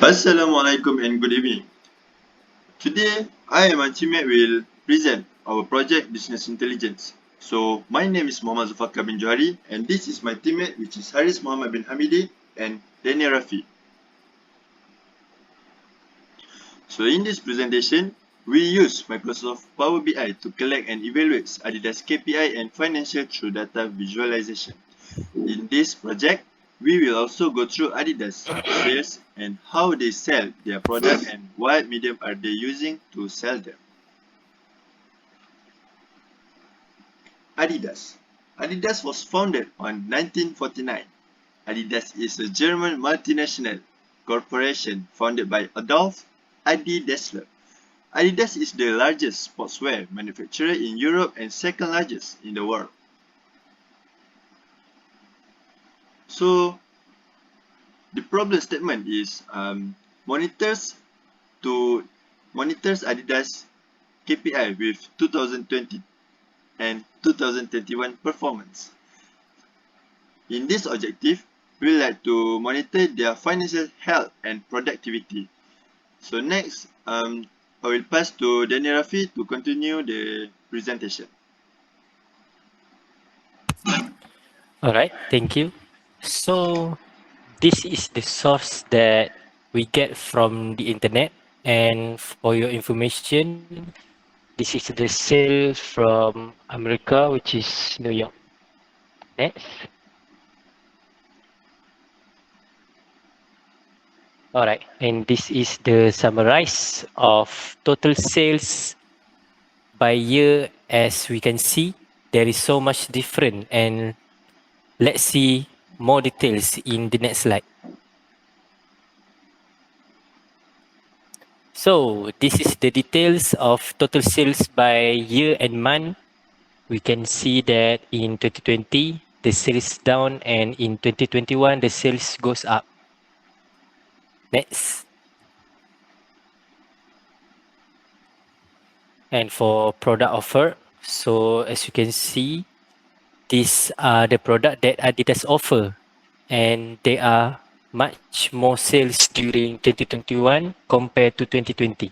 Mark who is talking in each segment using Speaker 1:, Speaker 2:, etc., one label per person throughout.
Speaker 1: Assalamualaikum and good evening. Today, I and my teammate will present our project Business Intelligence. So, my name is Muhammad Zulfaqar bin Johari and this is my teammate which is Haris Muhammad bin Hamidi and Daniel Rafi. So, in this presentation, we use Microsoft Power BI to collect and evaluate Adidas KPI and financial through data visualization. In this project, we will also go through Adidas sales and how they sell their product and what medium are they using to sell them. Adidas. Adidas was founded on 1949. Adidas is a German multinational corporation founded by Adolf Adi Dassler. Adidas is the largest sportswear manufacturer in Europe and second largest in the world. So, the problem statement is monitors Adidas KPI with 2020 and 2021 performance. In this objective, we like to monitor their financial health and productivity. So next, I will pass to Daniel Rafi to continue the presentation.
Speaker 2: Alright, thank you. So, this is the source that we get from the internet, and for your information, this is the sale from America, which is New York. Next. Alright, and this is the summarize of total sales by year. As we can see, there is so much different, and let's see more details in the next slide. So this is the details of total sales by year and month. We can see that in 2020 the sales down, and in 2021 the sales goes up. Next. And for product offer, so as you can see, these are the product that Adidas offer, and they are much more sales during 2021 compared to 2020.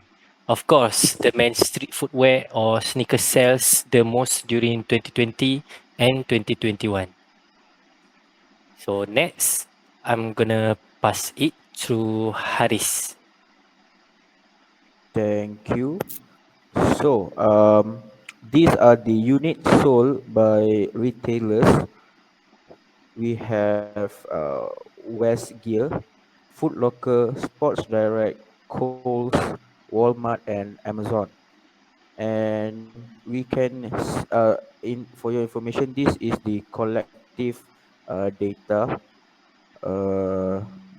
Speaker 2: Of course, the men's street footwear or sneaker sells the most during 2020 and 2021. So next, I'm gonna pass it to Haris.
Speaker 3: Thank you. So, these are the units sold by retailers. We have Westgear, Foot Locker, Sports Direct, Kohl's, Walmart, and Amazon. And we can, in for your information, this is the collective data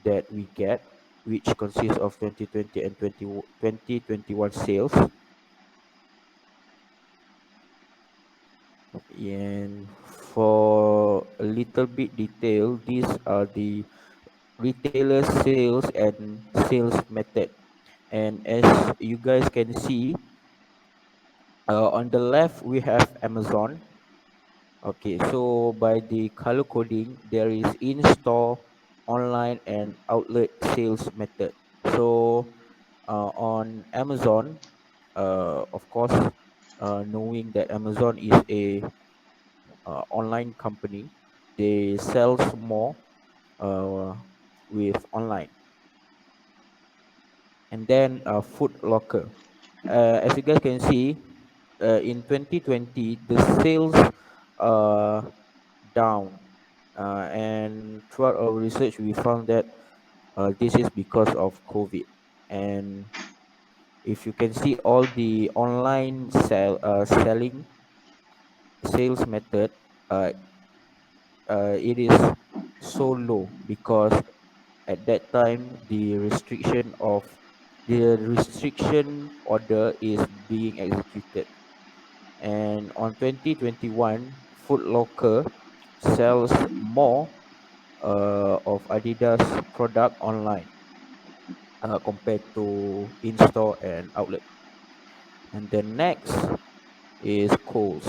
Speaker 3: that we get, which consists of 2020 and 2021 sales. And for a little bit detail, these are the retailer sales and sales method. And as you guys can see, on the left we have Amazon. Okay, so by the color coding, there is in-store, online, and outlet sales method. So on Amazon, of course, knowing that Amazon is a online company, they sells more uh, with online. And then Foot Locker. As you guys can see, in 2020 the sales are down, and throughout our research we found that this is because of COVID. And if you can see all the online selling sales method, uh, it is so low because at that time the restriction order is being executed. And on 2021, Foot Locker sells more of Adidas product online compared to in-store and outlet. And then next is Kohl's.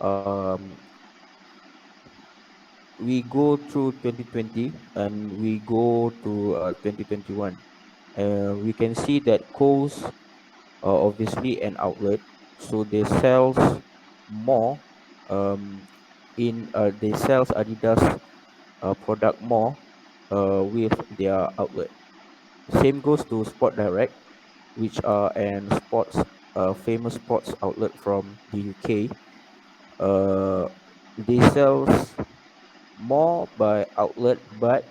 Speaker 3: um, we go through 2020 and we go to 2021. We can see that Kohl's obviously an outlet, so they sells more they sells Adidas product more with their outlet. Same goes to Sport Direct, which are an sports famous sports outlet from the UK. Uh, they sells more by outlet, but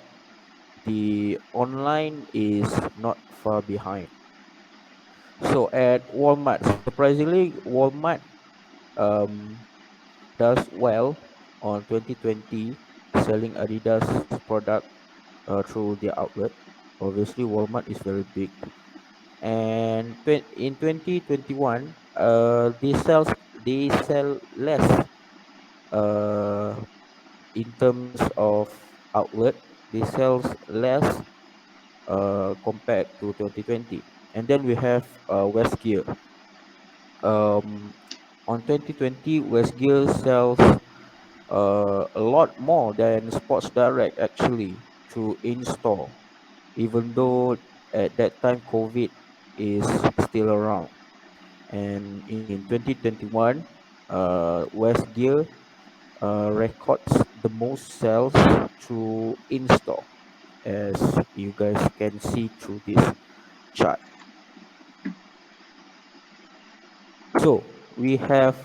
Speaker 3: the online is not far behind. So at Walmart, surprisingly, Walmart um, does well on 2020 selling Adidas product through their outlet. Obviously, Walmart is very big, and in 2021, they sell less in terms of outlet. They sells less compared to 2020. And then we have Westgear. Um, on 2020, Westgear sells a lot more than Sports Direct actually through in-store, even though at that time COVID is still around. And in 2021, Westgear records the most sales through in-store, as you guys can see through this chart. So we have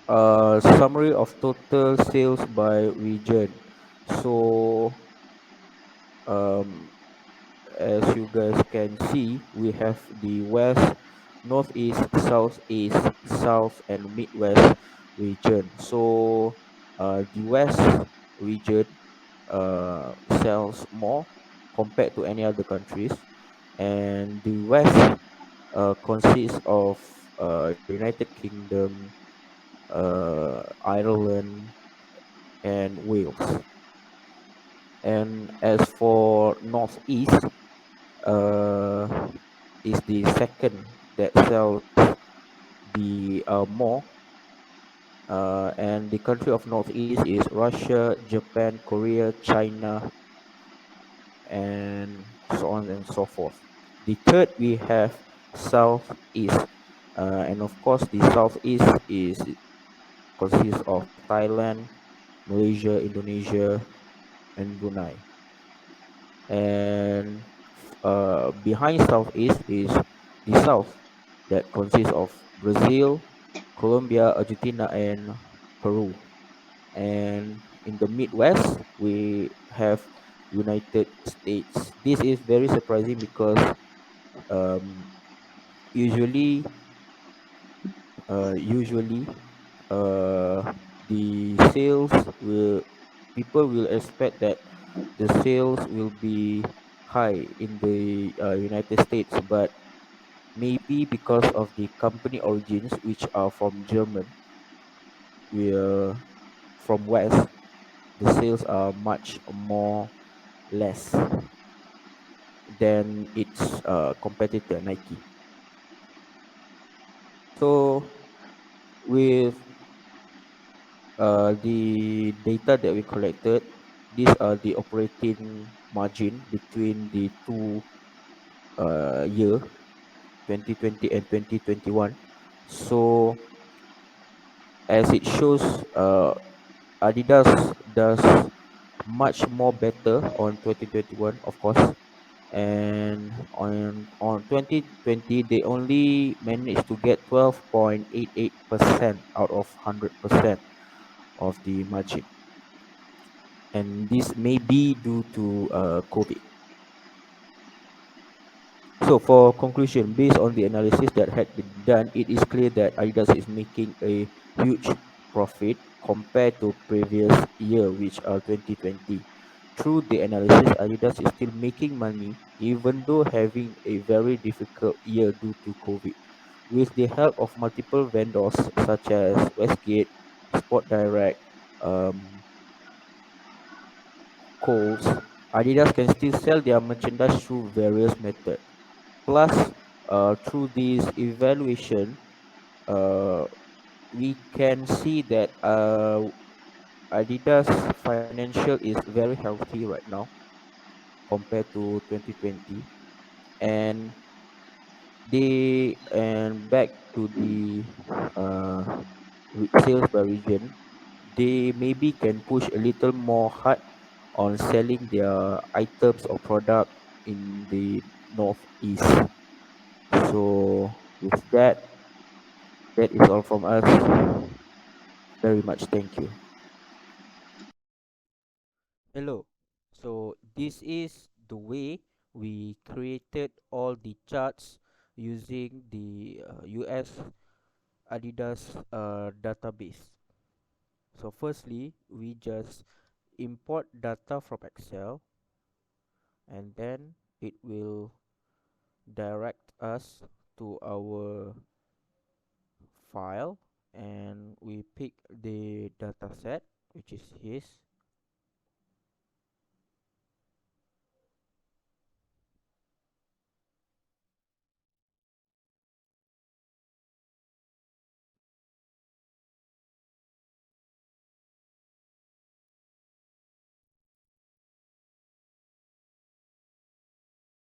Speaker 3: a summary of total sales by region. So um, as you guys can see, we have the west, northeast, southeast, south, and midwest region. So the west region sells more compared to any other countries, and the west consists of United Kingdom, Ireland, and Wales. And as for northeast, uh, is the second that sells the more, and the country of northeast is Russia, Japan, Korea, China, and so on and so forth. The third we have southeast, and of course the southeast is consists of Thailand, Malaysia, Indonesia, and Brunei. And behind southeast is the south that consists of Brazil, Colombia, Argentina, and Peru. And in the Midwest, we have United States. This is very surprising because um, usually, usually, the sales will people will expect that the sales will be high in the United States, but maybe because of the company origins, which are from German, we from West, the sales are much more less than its competitor Nike. So with the data that we collected, these are the operating margin between the two year 2020 and 2021. So as it shows, Adidas does much more better on 2021, of course, and on 2020 they only managed to get 12.88% out of 100% of the margin, and this may be due to COVID. So for conclusion, based on the analysis that had been done, it is clear that Adidas is making a huge profit compared to previous year, which are 2020. Through the analysis, Adidas is still making money even though having a very difficult year due to COVID. With the help of multiple vendors such as Westgate, Sport Direct, um, Kohl's, Adidas can still sell their merchandise through various methods. Plus, through this evaluation, uh, we can see that Adidas financial is very healthy right now compared to 2020. and back to the sales by region, they maybe can push a little more hard on selling their items or product in the northeast. So with that, that is all from us. Very much thank you. Hello. So this is the way we created all the charts using the US Adidas database. So firstly, we just import data from Excel, and then it will direct us to our file, and we pick the data set, which is his.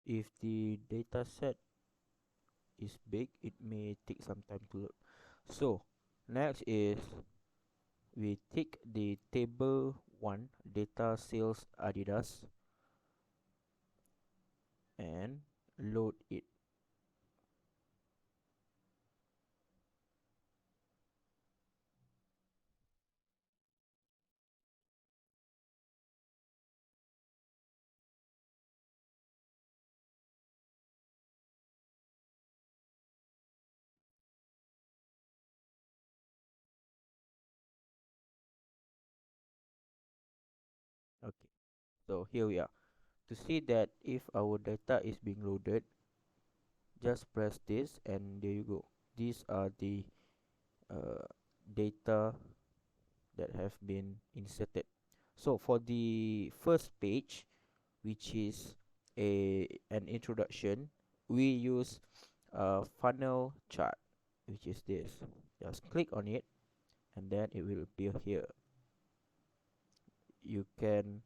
Speaker 3: If the data set is big, it may take some time to load. So next is we take the table 1 data sales Adidas and load it. Okay, so here we are. To see that if our data is being loaded, just press this and there you go. These are the uh, data that have been inserted. So for the first page, which is an introduction, we use a funnel chart, which is this. Just click on it and then it will appear here. You can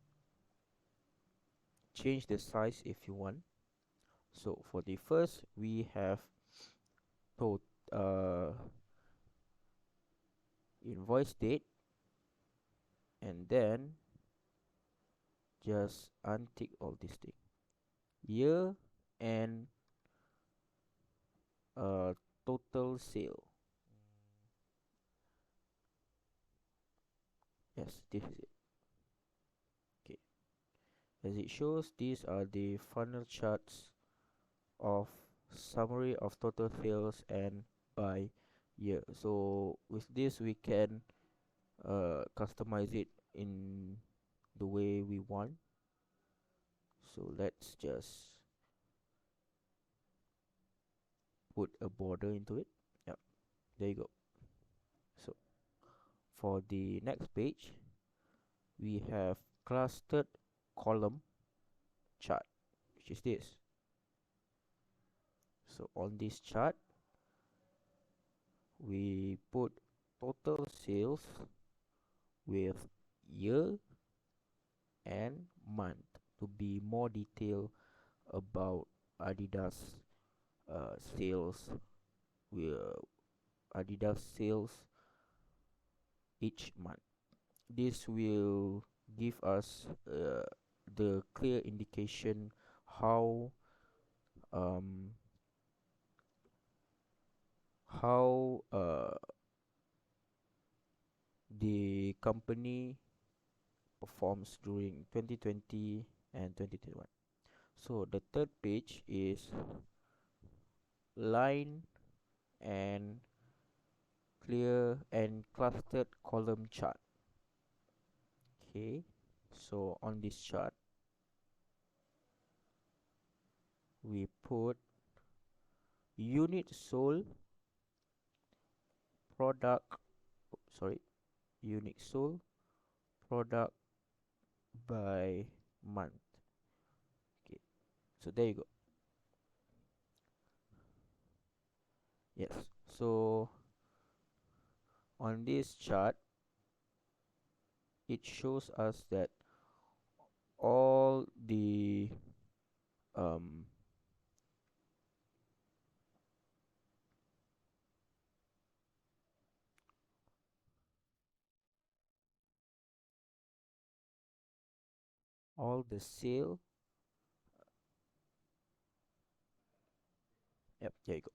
Speaker 3: change the size if you want. So for the first, we have to invoice date, and then just untick all these things. Year and total sale. Yes, this is it. Okay, as it shows, these are the funnel charts of summary of total sales and by year. So with this, we can customize it in the way we want. So let's just put a border into it. Yep, there you go. So for the next page, we have clustered column chart, which is this. So on this chart, we put total sales with year and month to be more detailed about Adidas sales. Adidas sales each month. This will give us the clear indication how um, how the company performs during 2020 and 2021. So the third page is line and clear and clustered column chart. Okay, so on this chart we put unit sold, product, sorry, unit sold, product by month. Okay, so there you go. Yes, so on this chart it shows us that all the um all the sale. Yep, there you go.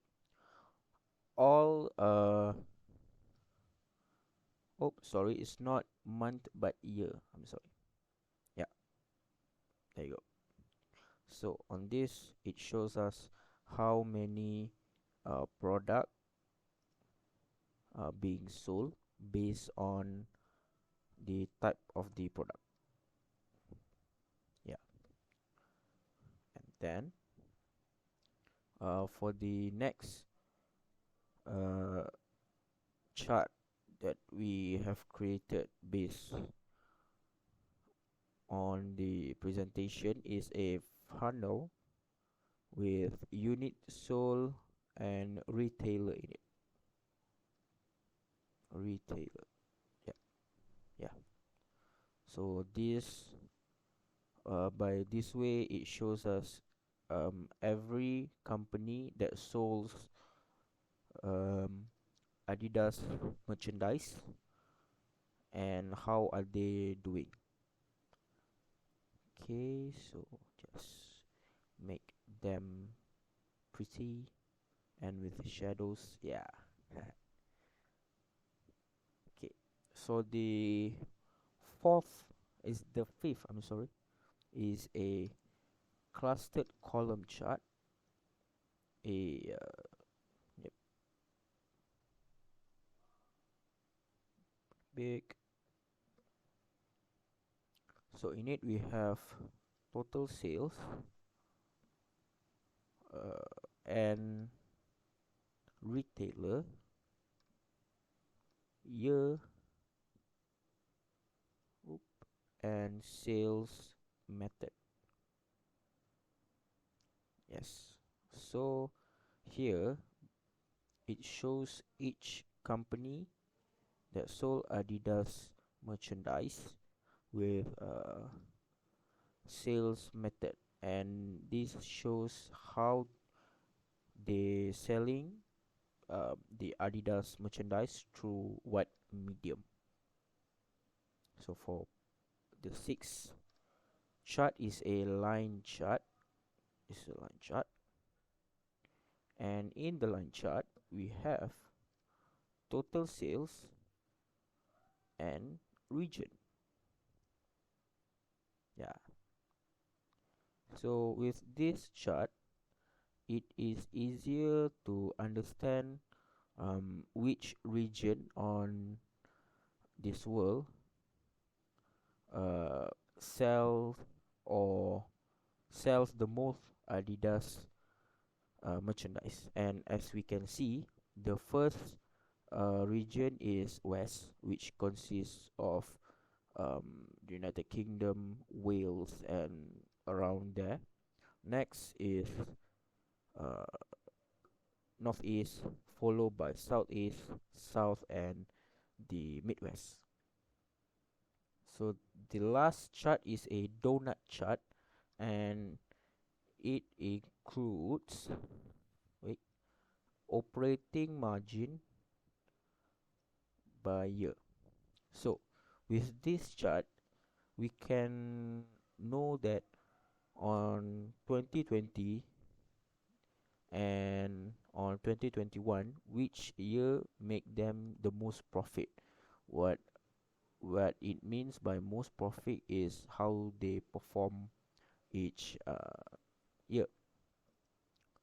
Speaker 3: All oh, sorry, it's not month but year. I'm sorry. Yeah, there you go. So on this, it shows us how many product being sold based on the type of the product. Yeah, and then for the next uh, chart that we have created based on the presentation is a funnel with unit sold and retailer in it. Retailer, yeah, yeah. So this by this way it shows us every company that sells um, Adidas merchandise and how are they doing. Okay, so just make them pretty and with shadows, yeah. Okay, so the fifth, I'm sorry, is a clustered column chart. A yep, big. So in it we have total sales uh, and retailer, year, oop, and sales method. Yes. So here it shows each company that sold Adidas merchandise with sales method, and this shows how they selling the Adidas merchandise through what medium. So for the sixth chart is a line chart. It's a line chart, and in the line chart we have total sales and region. Yeah. So with this chart, it is easier to understand which region on this world uh, sell or sells the most Adidas merchandise. And as we can see, the first region is West, which consists of the United Kingdom, Wales, and around there. Next is uh, Northeast, followed by Southeast, South, and the Midwest. So the last chart is a donut chart, and it includes wait, operating margin by year. So with this chart, we can know that on 2020 and on 2021, which year make them the most profit. What what it means by most profit is how they perform each year.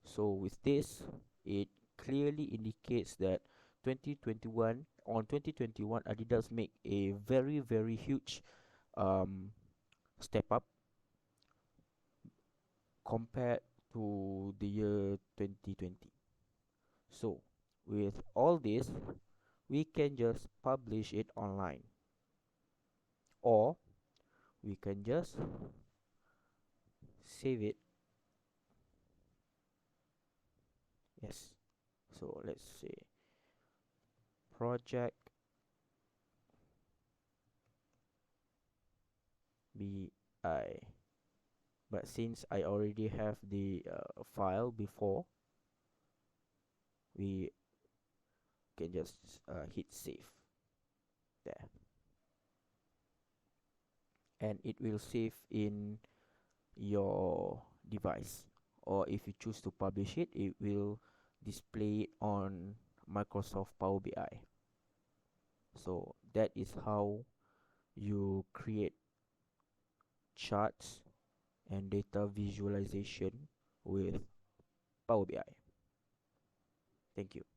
Speaker 3: So with this, it clearly indicates that 2021 Adidas make a very huge um, step up compared to the year 2020. So with all this, we can just publish it online, or we can just save it. Yes. So let's say project BI. But since I already have the file before, we can just hit save there. and it will save in your device, or if you choose to publish it, it will display on Microsoft Power BI. So that is how you create charts and data visualization with Power BI. Thank you.